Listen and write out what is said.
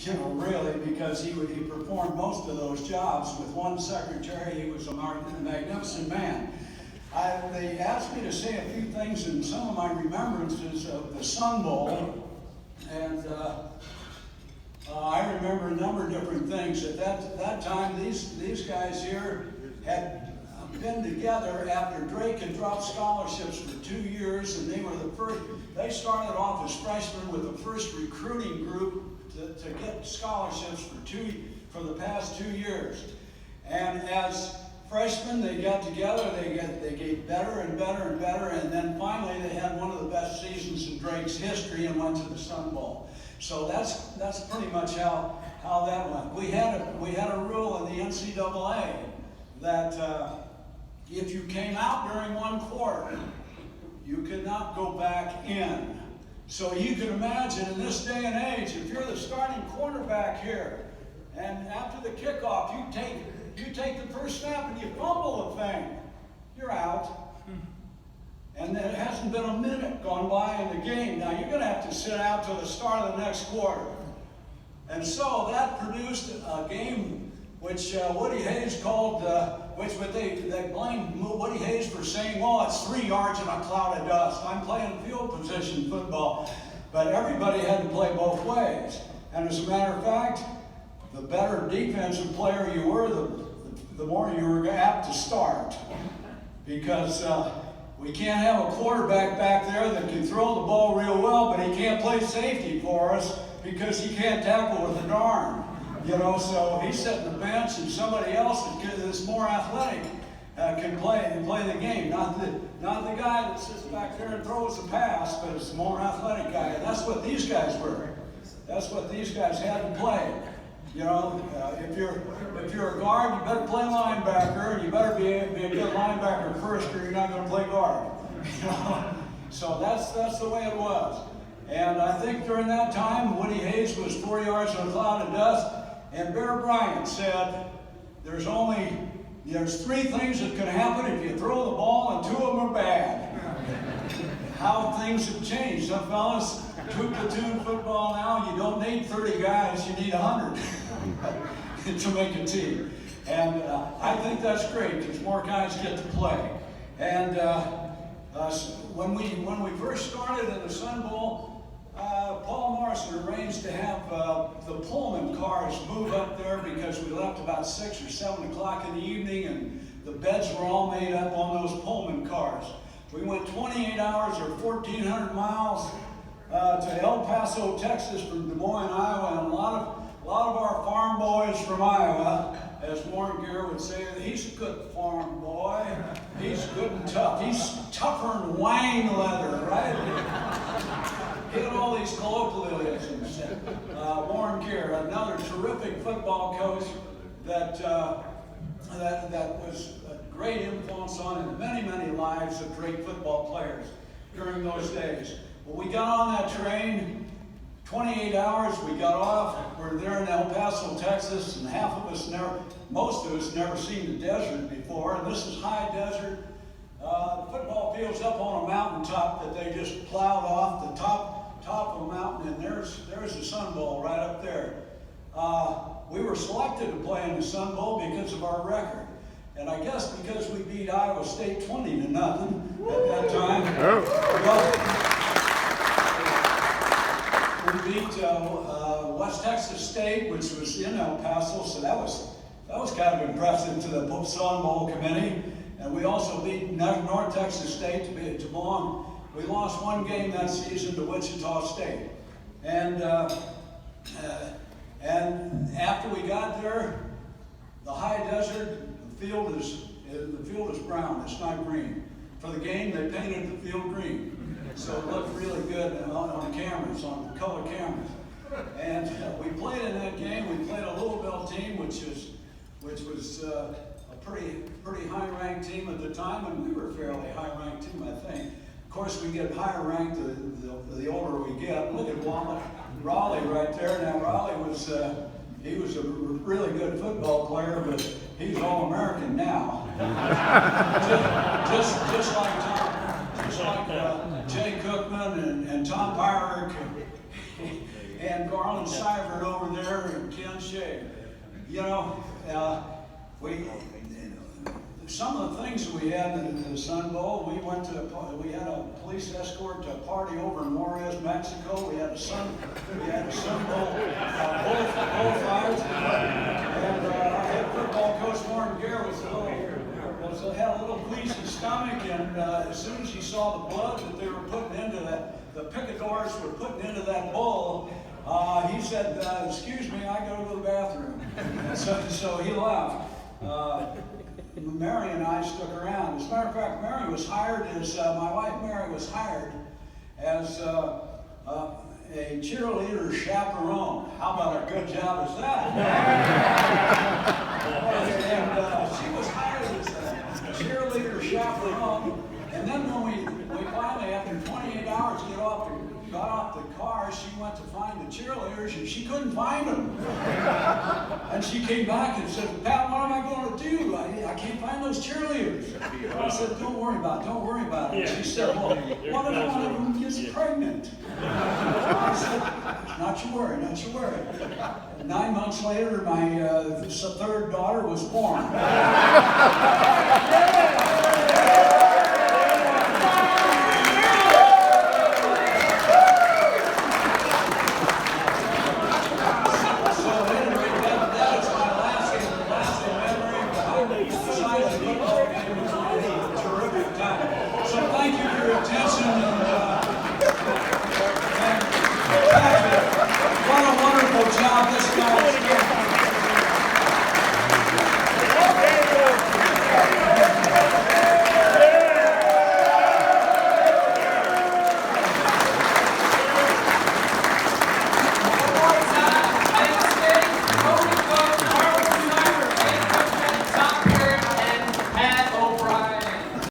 really, because he performed most of those jobs. With one secretary, he was a magnificent man. They asked me to say a few things in some of my remembrances of the Sun Bowl, and I remember a number of different things. At that time, these guys here had been together after Drake had dropped scholarships for 2 years, and they were the first. They started off as freshmen with the first recruiting group to get scholarships for the past 2 years. And as freshmen, they got together. They get better and better and better, and then finally they had one of the best seasons in Drake's history and went to the Sun Bowl. So that's pretty much how that went. We had a rule in the NCAA that if you came out during one quarter, you could not go back in. So you can imagine in this day and age, if you're the starting quarterback here, and after the kickoff, you take the first snap and you fumble the thing, you're out. And there hasn't been a minute gone by in the game. Now you're going to have to sit out till the start of the next quarter. And so that produced a game which Woody Hayes called, they blamed Woody Hayes for saying, well, it's 3 yards in a cloud of dust. I'm playing field position football. But everybody had to play both ways. And as a matter of fact, the better defensive player you were, the more you were apt to start. Because we can't have a quarterback back there that can throw the ball real well, but he can't play safety for us because he can't tackle with an arm. So he's sitting the bench, and somebody else that's more athletic can play the game. Not the guy that sits back there and throws a pass, but it's the more athletic guy. And that's what these guys were. That's what these guys had to play. If you're a guard, you better play linebacker, and you better be a good linebacker first, or you're not going to play guard. So that's the way it was. And I think during that time, Woody Hayes was 4 yards in a cloud of dust. And Bear Bryant said, there's 3 things that can happen if you throw the ball, and 2 of them are bad. How things have changed. Some fellas, 2-platoon football now, you don't need 30 guys, you need 100 to make a team. And I think that's great, because more guys get to play. And when we first started in the Sun Bowl, Paul Morrison arranged to have the Pullman cars move up there because we left about 6 or 7 o'clock in the evening, and the beds were all made up on those Pullman cars. We went 28 hours or 1,400 miles to El Paso, Texas from Des Moines, Iowa, and a lot of our farm boys from Iowa, as Warren Gear would say, he's a good farm boy. He's good and tough. He's tougher than wang leather, right? He had all these colloquialisms. Warren Gear, another terrific football coach that was a great influence on many, many lives of great football players during those days. Well, we got on that train, 28 hours, we got off. We're there in El Paso, Texas, and most of us never seen the desert before, and this is high desert. The football field's up on a mountaintop that they just plowed off the top of a mountain, and there's the Sun Bowl right up there. We were selected to play in the Sun Bowl because of our record. And I guess because we beat Iowa State 20-0 at that time. We beat West Texas State, which was in El Paso, so that was kind of impressive to the Sun Bowl committee. And we also beat North Texas State to belong. We lost one game that season to Wichita State. And after we got there, the high desert, the field is brown, it's not green. For the game, they painted the field green. So it looked really good on the cameras, on the color cameras. And we played in that game. We played a Louisville team, which was a pretty high-ranked team at the time, and we were a fairly high-ranked team, I think. Of course, we get higher ranked the older we get. Look at Raleigh right there. Now, Raleigh was a really good football player, but he's All-American now. just like Jay Cookman and Tom Pyrick and Garland Seibert over there, and Ken Shea. You know, some of the things that we had in the Sun Bowl, we had a police escort to a party over in Juarez, Mexico. We had a Sun Bowl bullfight, and our head football coach Warren Gare had a little queasy stomach, and as soon as he saw the blood that they were putting into that, the picadors were putting into that bowl, he said, "Excuse me, I gotta go to the bathroom." And so he left. Mary and I stuck around. As a matter of fact, Mary was hired as, my wife Mary was hired as a cheerleader chaperone. How about a good job as that? And she was hired as a cheerleader chaperone. And then when we finally, after 28 hours, got off the car, she went to find the cheerleaders, and she couldn't find them. And she came back and said, "Pat, what am I going to do? I can't find those cheerleaders." I said, don't worry about it. She said, "Well, what if one of them gets pregnant?" I said, not you worry. 9 months later, my third daughter was born. What a wonderful job this guy has done.